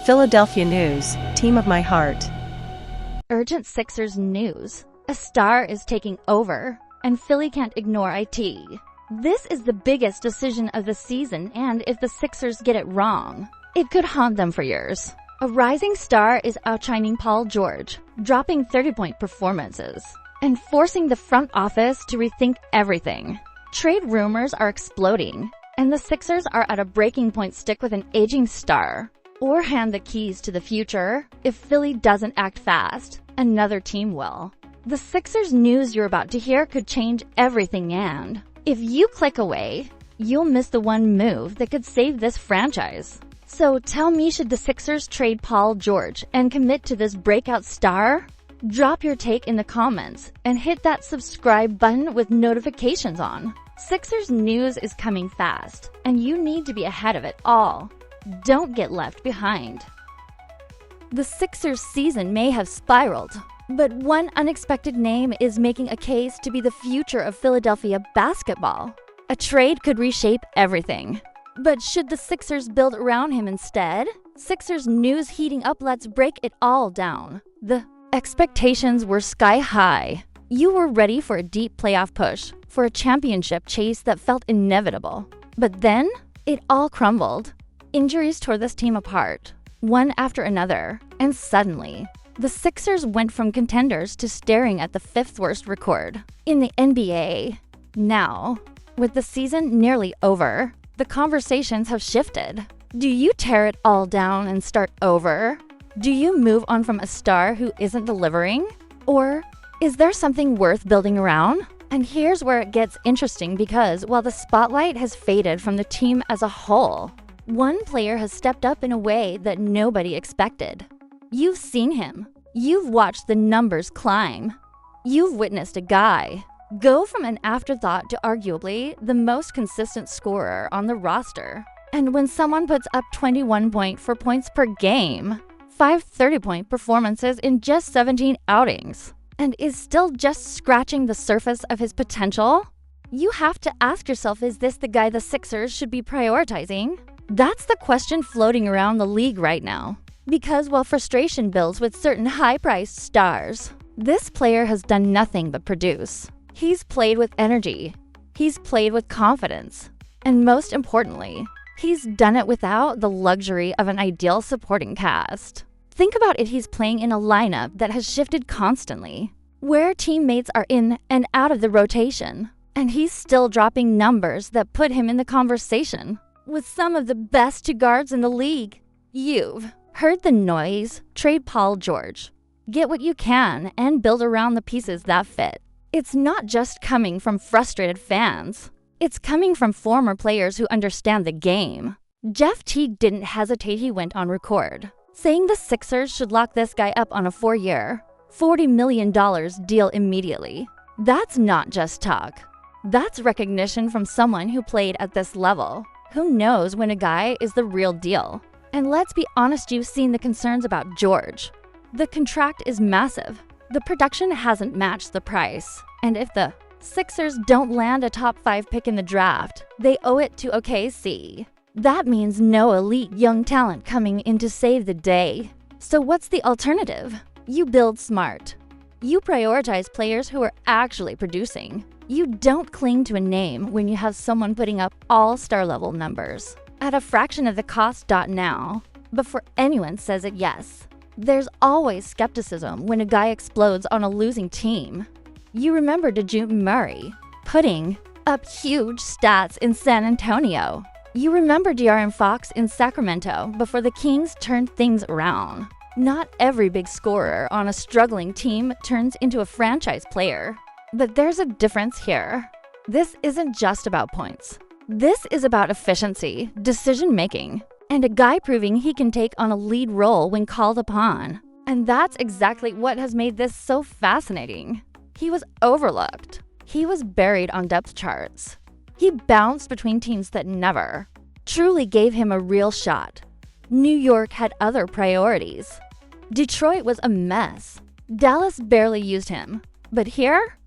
Philadelphia news, team of my heart. Urgent Sixers news. A star is taking over, and Philly can't ignore IT. This is the biggest decision of the season, and if the Sixers get it wrong, it could haunt them for years. A rising star is outshining Paul George, dropping 30-point performances, and forcing the front office to rethink everything. Trade rumors are exploding, and the Sixers are at a breaking point. Stick with an aging star, or hand the keys to the future. If Philly doesn't act fast, another team will. The Sixers news you're about to hear could change everything, and if you click away, you'll miss the one move that could save this franchise. So tell me, should the Sixers trade Paul George and commit to this breakout star? Drop your take in the comments and hit that subscribe button with notifications on. Sixers news is coming fast, and you need to be ahead of it all. Don't get left behind. The Sixers season may have spiraled, but one unexpected name is making a case to be the future of Philadelphia basketball. A trade could reshape everything. But should the Sixers build around him instead? Sixers news heating up. Let's break it all down. The expectations were sky high. You were ready for a deep playoff push, for a championship chase that felt inevitable. But then, it all crumbled. Injuries tore this team apart, one after another, and suddenly, the Sixers went from contenders to staring at the fifth worst record in the NBA. Now, with the season nearly over, the conversations have shifted. Do you tear it all down and start over? Do you move on from a star who isn't delivering? Or is there something worth building around? And here's where it gets interesting, because while the spotlight has faded from the team as a whole, one player has stepped up in a way that nobody expected. You've seen him. You've watched the numbers climb. You've witnessed a guy go from an afterthought to arguably the most consistent scorer on the roster. And when someone puts up 21.4 points per game, 5 30-point performances in just 17 outings, and is still just scratching the surface of his potential, you have to ask yourself, is this the guy the Sixers should be prioritizing? That's the question floating around the league right now. Because while frustration builds with certain high-priced stars, this player has done nothing but produce. He's played with energy. He's played with confidence. And most importantly, he's done it without the luxury of an ideal supporting cast. Think about it, he's playing in a lineup that has shifted constantly, where teammates are in and out of the rotation, and he's still dropping numbers that put him in the conversation with some of the best two guards in the league. You've heard the noise. Trade Paul George. Get what you can and build around the pieces that fit. It's not just coming from frustrated fans. It's coming from former players who understand the game. Jeff Teague didn't hesitate. He went on record, saying the Sixers should lock this guy up on a 4-year, $40 million deal immediately. That's not just talk. That's recognition from someone who played at this level. Who knows when a guy is the real deal? And let's be honest, you've seen the concerns about George. The contract is massive. The production hasn't matched the price. And if the Sixers don't land a top 5 pick in the draft, they owe it to OKC. That means no elite young talent coming in to save the day. So what's the alternative? You build smart. You prioritize players who are actually producing. You don't cling to a name when you have someone putting up all-star level numbers at a fraction of the cost. Now, before anyone says it, yes, there's always skepticism when a guy explodes on a losing team. You remember Dejounte Murray putting up huge stats in San Antonio. You remember De'Aaron Fox in Sacramento before the Kings turned things around. Not every big scorer on a struggling team turns into a franchise player. But there's a difference here. This isn't just about points. This is about efficiency, decision-making, and a guy proving he can take on a lead role when called upon. And that's exactly what has made this so fascinating. He was overlooked. He was buried on depth charts. He bounced between teams that never truly gave him a real shot. New York had other priorities. Detroit was a mess. Dallas barely used him. But here,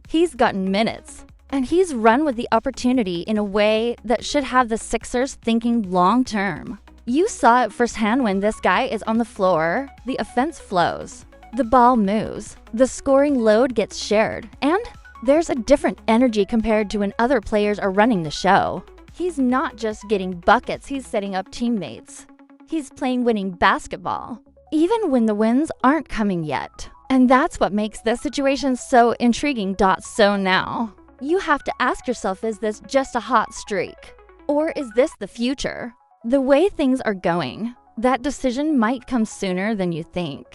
he's gotten minutes. And he's run with the opportunity in a way that should have the Sixers thinking long-term. You saw it firsthand when this guy is on the floor, the offense flows, the ball moves, the scoring load gets shared, and there's a different energy compared to when other players are running the show. He's not just getting buckets, he's setting up teammates. He's playing winning basketball, even when the wins aren't coming yet. And that's what makes this situation so intriguing. So now, you have to ask yourself, is this just a hot streak? Or is this the future? The way things are going, that decision might come sooner than you think.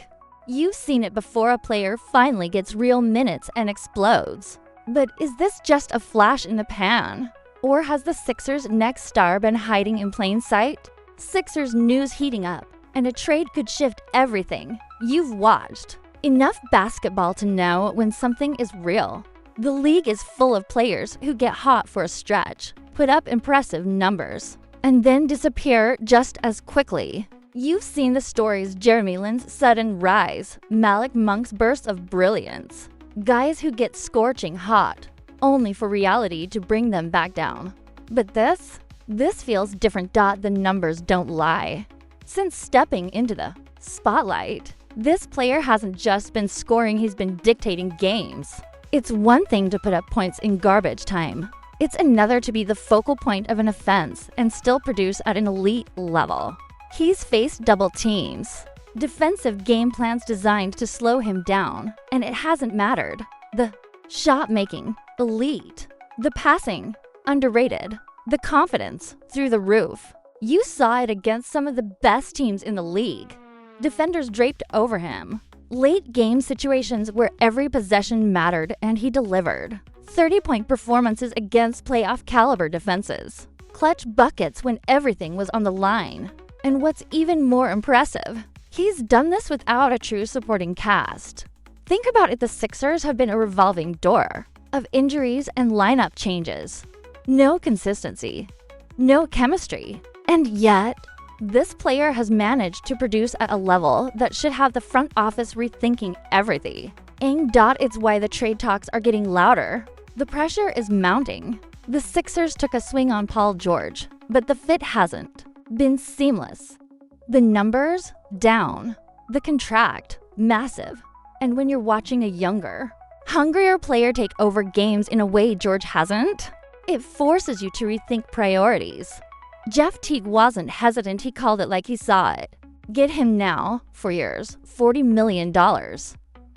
You've seen it before. A player finally gets real minutes and explodes. But is this just a flash in the pan? Or has the Sixers' next star been hiding in plain sight? Sixers news heating up, and a trade could shift everything. You've watched enough basketball to know when something is real. The league is full of players who get hot for a stretch, put up impressive numbers, and then disappear just as quickly. You've seen the stories: Jeremy Lin's sudden rise, Malik Monk's burst of brilliance. Guys who get scorching hot, only for reality to bring them back down. But this feels different. The numbers don't lie. Since stepping into the spotlight, this player hasn't just been scoring, he's been dictating games. It's one thing to put up points in garbage time. It's another to be the focal point of an offense and still produce at an elite level. He's faced double teams, defensive game plans designed to slow him down, and it hasn't mattered. The shot making, elite. The passing, underrated. The confidence, through the roof. You saw it against some of the best teams in the league. Defenders draped over him. Late game situations where every possession mattered, and he delivered. 30-point performances against playoff caliber defenses. Clutch buckets when everything was on the line. And what's even more impressive, he's done this without a true supporting cast. Think about it, the Sixers have been a revolving door of injuries and lineup changes. No consistency, no chemistry, and yet this player has managed to produce at a level that should have the front office rethinking everything. It's why the trade talks are getting louder. The pressure is mounting. The Sixers took a swing on Paul George, but the fit hasn't been seamless. The numbers, down. The contract, massive. And when you're watching a younger, hungrier player take over games in a way George hasn't, it forces you to rethink priorities. Jeff Teague wasn't hesitant, he called it like he saw it. Get him now, for years, $40 million.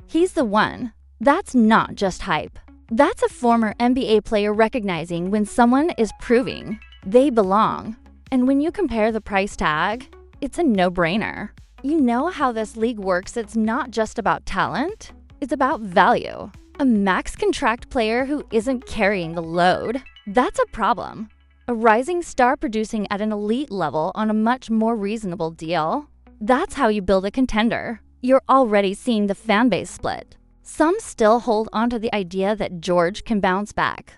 He's the one. That's not just hype. That's a former NBA player recognizing when someone is proving they belong. And when you compare the price tag, it's a no-brainer. You know how this league works. It's not just about talent, it's about value. A max contract player who isn't carrying the load, that's a problem. A rising star producing at an elite level on a much more reasonable deal, that's how you build a contender. You're already seeing the fan base split. Some still hold onto the idea that George can bounce back,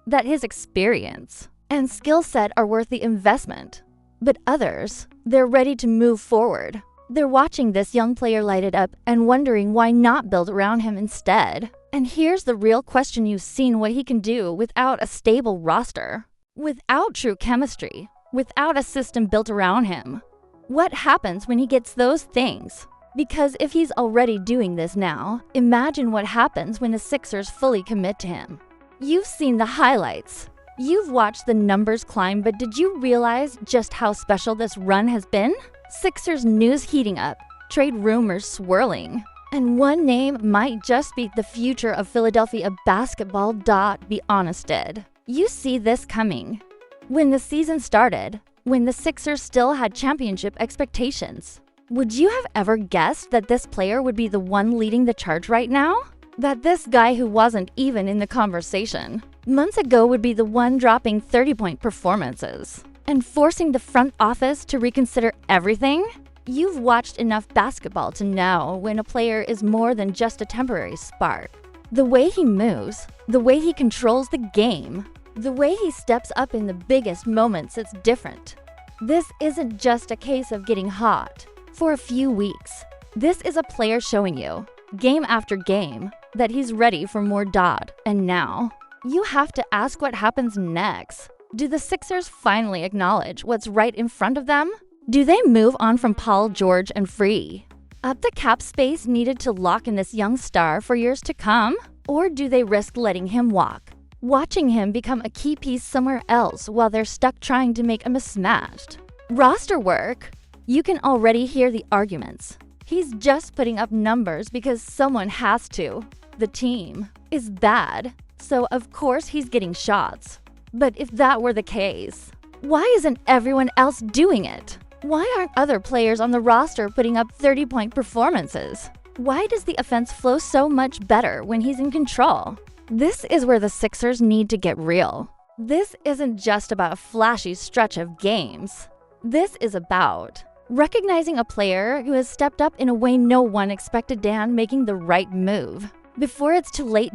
that his experience and skill set are worth the investment. But others, they're ready to move forward. They're watching this young player light it up and wondering why not build around him instead. And here's the real question: you've seen what he can do without a stable roster, without true chemistry, without a system built around him. What happens when he gets those things? Because if he's already doing this now, imagine what happens when the Sixers fully commit to him. You've seen the highlights. You've watched the numbers climb, but did you realize just how special this run has been? Sixers news heating up, trade rumors swirling, and one name might just be the future of Philadelphia basketball. Be honest, did you see this coming? When the season started, when the Sixers still had championship expectations, would you have ever guessed that this player would be the one leading the charge right now? That this guy who wasn't even in the conversation months ago would be the one dropping 30-point performances and forcing the front office to reconsider everything? You've watched enough basketball to know when a player is more than just a temporary spark. The way he moves, the way he controls the game, the way he steps up in the biggest moments, it's different. This isn't just a case of getting hot for a few weeks. This is a player showing you, game after game, that he's ready for more. And now, you have to ask what happens next. Do the Sixers finally acknowledge what's right in front of them? Do they move on from Paul George and free up the cap space needed to lock in this young star for years to come? Or do they risk letting him walk, watching him become a key piece somewhere else while they're stuck trying to make a mismatched roster work? You can already hear the arguments. He's just putting up numbers because someone has to. The team is bad, so of course he's getting shots. But if that were the case, why isn't everyone else doing it? Why aren't other players on the roster putting up 30-point performances? Why does the offense flow so much better when he's in control? This is where the Sixers need to get real. This isn't just about a flashy stretch of games. This is about recognizing a player who has stepped up in a way no one expected, Dan making the right move before it's too late.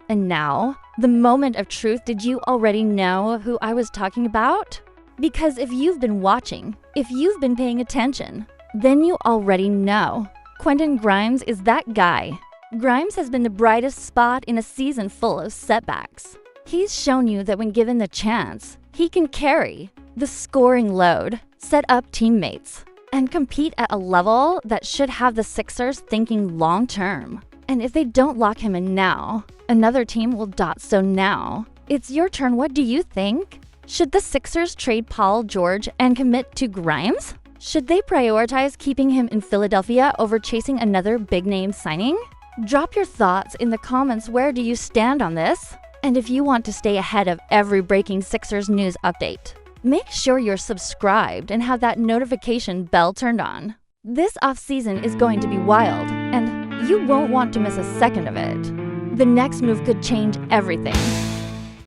And now, the moment of truth. Did you already know who I was talking about? Because if you've been watching, if you've been paying attention, then you already know. Quentin Grimes is that guy. Grimes has been the brightest spot in a season full of setbacks. He's shown you that when given the chance, he can carry the scoring load, set up teammates, and compete at a level that should have the Sixers thinking long term. And if they don't lock him in now, another team will. So now, it's your turn. What do you think? Should the Sixers trade Paul George and commit to Grimes? Should they prioritize keeping him in Philadelphia over chasing another big-name signing? Drop your thoughts in the comments. Where do you stand on this? And if you want to stay ahead of every breaking Sixers news update, make sure you're subscribed and have that notification bell turned on. This offseason is going to be wild, and you won't want to miss a second of it. The next move could change everything.